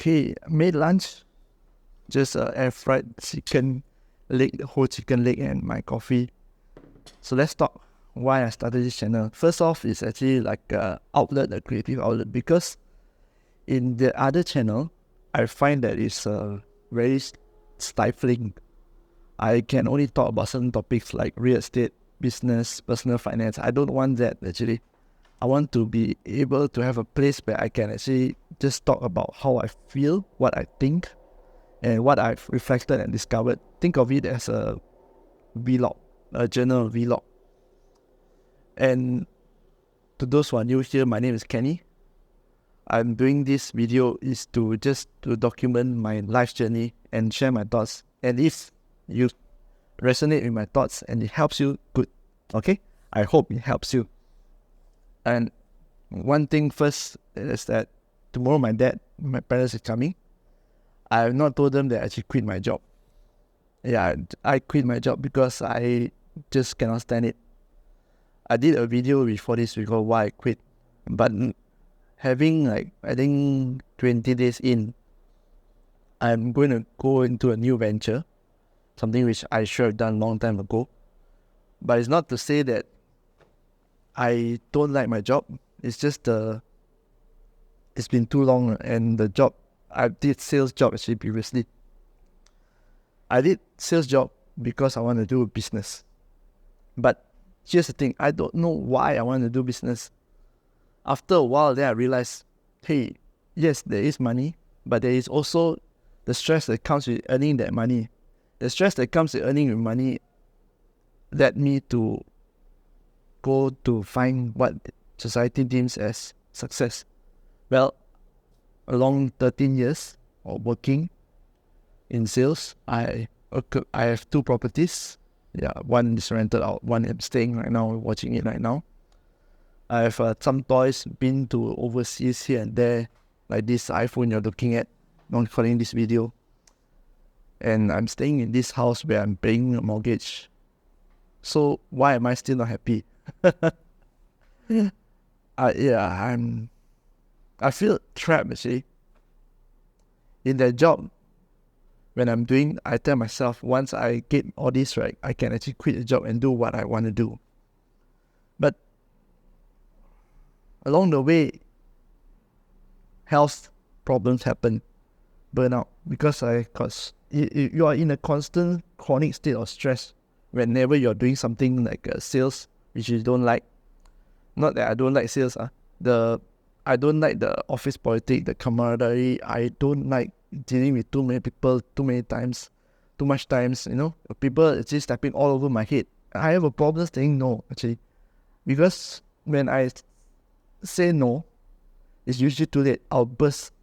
okay, made lunch, just air fried chicken leg, the whole chicken leg and my coffee. So let's talk why I started this channel. First off, it's actually like a outlet, a creative outlet, because in the other channel, I find that it's very stifling. I can only talk about certain topics like real estate, business, personal finance. I don't want that actually. I want to be able to have a place where I can actually just talk about how I feel, what I think, and what I've reflected and discovered. Think of it as a vlog, a journal vlog. And to those who are new here, my name is Kenny. I'm doing this video is to document my life journey and share my thoughts. And if you resonate with my thoughts and it helps you, good. Okay? I hope it helps you. And one thing first is that tomorrow my parents are coming. I have not told them that I actually quit my job. Yeah, I quit my job because I just cannot stand it. I did a video before this because why I quit. But having I think 20 days in, I'm going to go into a new venture, something which I should have done a long time ago. But it's not to say that I don't like my job. It's just it's been too long, and the job, I did sales job actually previously. I did sales job because I want to do business. But here's the thing, I don't know why I want to do business. After a while, then I realized, hey, yes, there is money, but there is also the stress that comes with earning that money. The stress that comes with earning money led me to go to find what society deems as success. Well, along 13 years of working in sales, I have 2 properties. Yeah, one is rented out, one I'm staying right now, watching it right now. I have some toys, been to overseas here and there, like this iPhone you're looking at, not recording this video. And I'm staying in this house where I'm paying a mortgage. So why am I still not happy? I feel trapped actually. In that job, when I'm doing, I tell myself, once I get all this right, I can actually quit the job and do what I want to do. But along the way, health problems happen, burnout, because you are in a constant chronic state of stress whenever you're doing something like sales, which you don't like. Not that I don't like sales, I don't like the office politics, the camaraderie. I don't like dealing with too many people, too many times, too much times, people actually stepping all over my head. I have a problem saying no, actually, because when I say no, it's usually too late. I'll blast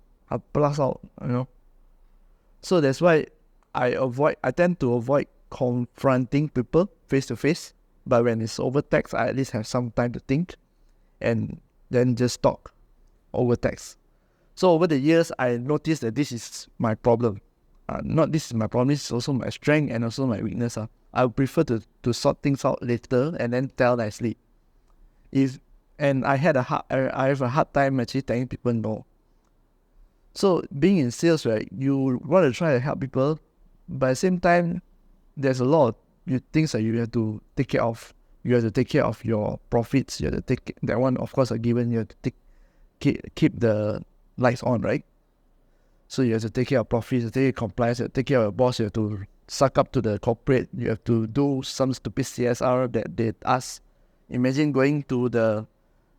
out, So that's why I tend to avoid confronting people face to face. But when it's over text, I at least have some time to think and then just talk over text. So over the years, I noticed that this is my problem. Not this is my problem, this is also my strength and also my weakness. I would prefer to sort things out later and then tell nicely. And I have a hard time actually telling people no. So being in sales, right, you want to try to help people, but at the same time, there's a lot of things that you have to take care of. You have to take care of your profits. You have to take that one, of course, a given. You have to keep the lights on, right? So you have to take care of profits, you have to take care of compliance, you have to take care of your boss, you have to suck up to the corporate, you have to do some stupid CSR that they ask. Imagine going to the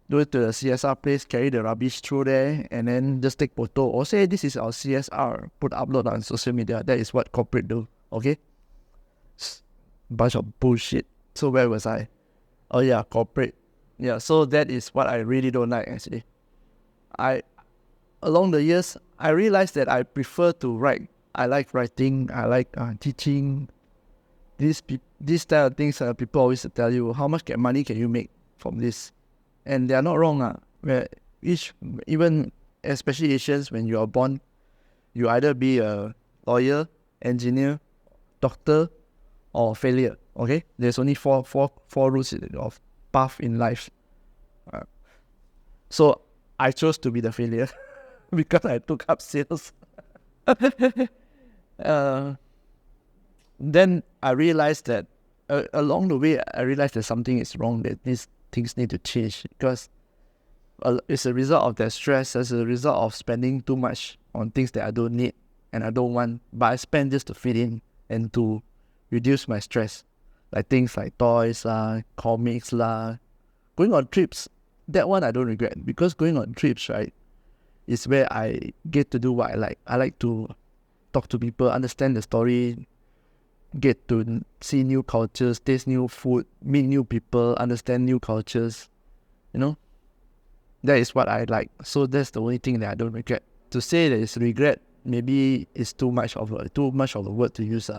CSR place, carry the rubbish through there, and then just take photo or say this is our CSR, upload on social media. That is what corporate do, okay? Bunch of bullshit. So where was I? Oh yeah, corporate. Yeah, so that is what I really don't like actually. Along the years, I realized that I prefer to write. I like writing, I like teaching. These type of things, people always tell you, how much money can you make from this? And they are not wrong. Where even especially Asians, when you are born, you either be a lawyer, engineer, doctor, or failure. Okay, there's only four routes of path in life. So I chose to be the failure because I took up sales. uh, then I realized that along the way, I realized that something is wrong, that these things need to change, because it's a result of that stress, as a result of spending too much on things that I don't need and I don't want, but I spend just to fit in and to reduce my stress. Like things like toys lah, comics lah, going on trips. That one I don't regret, because going on trips, right, is where I get to do what I like. I like to talk to people, understand the story, get to see new cultures, taste new food, meet new people, understand new cultures. You know, that is what I like. So that's the only thing that I don't regret. To say that it's regret, maybe it's too much of a word to use.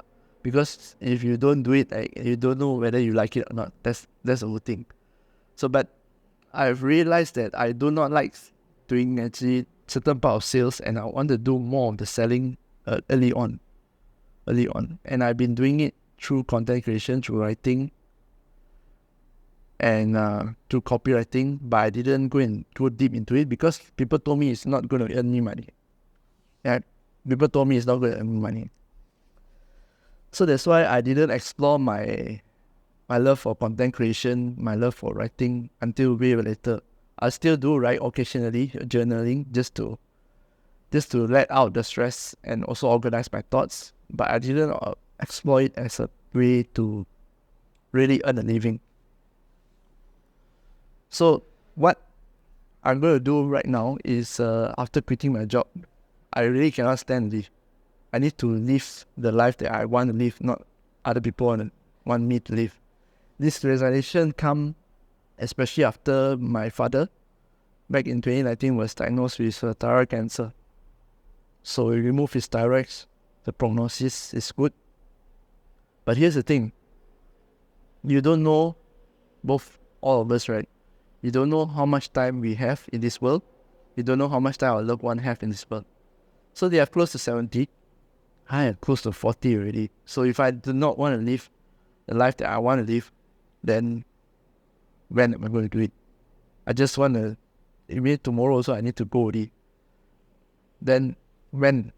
Because if you don't do it, like, you don't know whether you like it or not. That's the whole thing. So, but I've realized that I do not like doing actually certain part of sales, and I want to do more of the selling early on. And I've been doing it through content creation, through writing, and through copywriting, but I didn't go deep into it because people told me it's not going to earn me money. Yeah, people told me it's not going to earn me money. So that's why I didn't explore my love for content creation, my love for writing until way later. I still do write occasionally, journaling, just to let out the stress and also organize my thoughts. But I didn't explore it as a way to really earn a living. So what I'm going to do right now is, after quitting my job, I really cannot stand to live. I need to live the life that I want to live, not other people want me to live. This realization come especially after my father, back in 2019, was diagnosed with thyroid cancer. So we removed his thyroid. The prognosis is good. But here's the thing. You don't know, all of us, right? You don't know how much time we have in this world. You don't know how much time our loved one have in this world. So they are close to 70. I am close to 40 already. So if I do not want to live the life that I want to live, then when am I going to do it? I just want to, maybe tomorrow also I need to go already. Then when?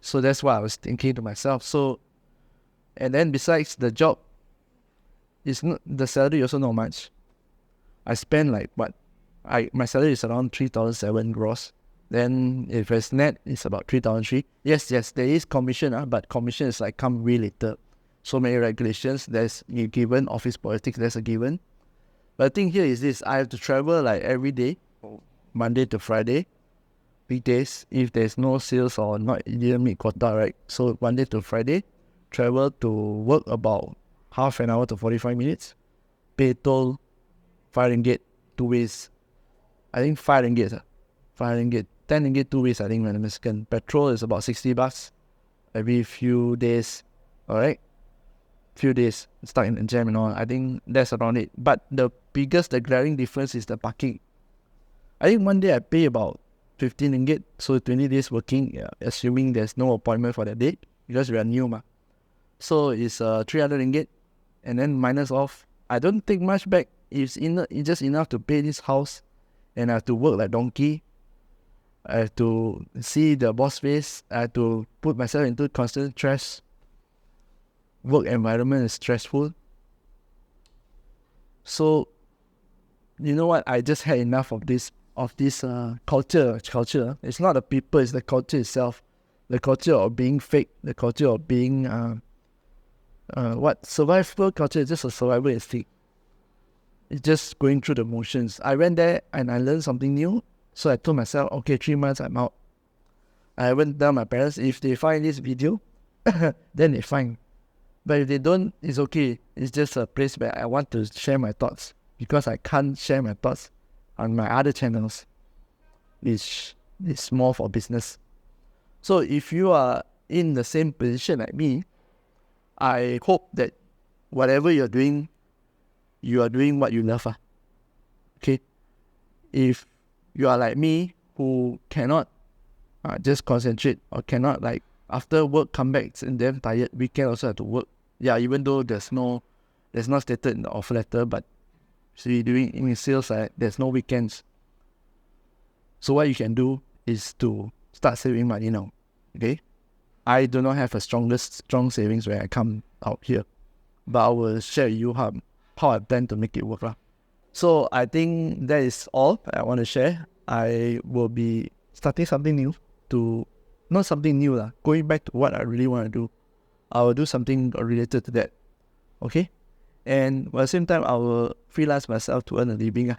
So that's what I was thinking to myself. So, and then besides the job, the salary also not much. I spend like my salary is around 3,700 gross. Then if it's net, it's about 3,300. Yes, there is commission, but commission is like come way later. So many regulations, there's a given, office politics, there's a given. But the thing here is this, I have to travel like every day, Monday to Friday, weekdays, if there's no sales or not, it didn't meet quota, right? So Monday to Friday, travel to work about half an hour to 45 minutes, pay toll, 5 ringgit, 2 ways. I think 5 ringgit, 5 ringgit, 10 ringgit, 2 ways, I think, when I'm Mexican. Petrol is about 60 bucks every few days, alright? Few days, stuck in the jam and all. I think that's around it. But the glaring difference is the parking. I think one day I pay about 15 ringgit, so 20 days working, assuming there's no appointment for that day, because we are new, ma. So it's 300 ringgit, and then minus off, I don't take much back. It's just enough to pay this house, and I have to work like donkey. I have to see the boss face. I have to put myself into constant stress. Work environment is stressful. So, you know what? I just had enough of this culture. It's not the people, it's the culture itself. The culture of being fake. The culture of being survival culture is just a survival instinct. It's just going through the motions. I went there and I learned something new. So I told myself, okay, 3 months I'm out. I went down my parents, if they find this video, then they find. But if they don't, it's okay. It's just a place where I want to share my thoughts, because I can't share my thoughts on my other channels. It's more for business. So if you are in the same position like me, I hope that whatever you're doing, you are doing what you love. Okay? If you are like me, who cannot just concentrate, or cannot, like, after work come back and damn tired, weekend also have to work. Yeah, even though there's not stated in the offer letter, but see, doing in sales, there's no weekends. So what you can do is to start saving money now. Okay? I do not have a strong savings when I come out here, but I will share with you how I plan to make it work lah. So I think that is all I want to share. I will be starting something new not something new lah, going back to what I really want to do. I will do something related to that. Okay? And at the same time, I will freelance myself to earn a living.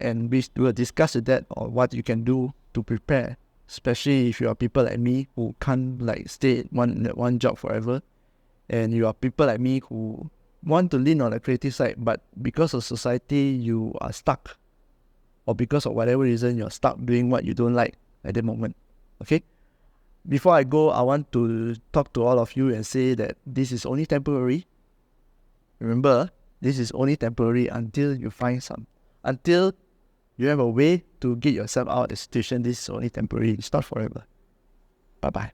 And we will discuss that on what you can do to prepare, especially if you are people like me who can't stay at one job forever. And you are people like me who want to lean on the creative side, but because of society, you are stuck. Or because of whatever reason, you're stuck doing what you don't like at the moment. Okay? Before I go, I want to talk to all of you and say that this is only temporary. Remember, this is only temporary until you find until you have a way to get yourself out of the situation. This is only temporary. It's not forever. Bye-bye.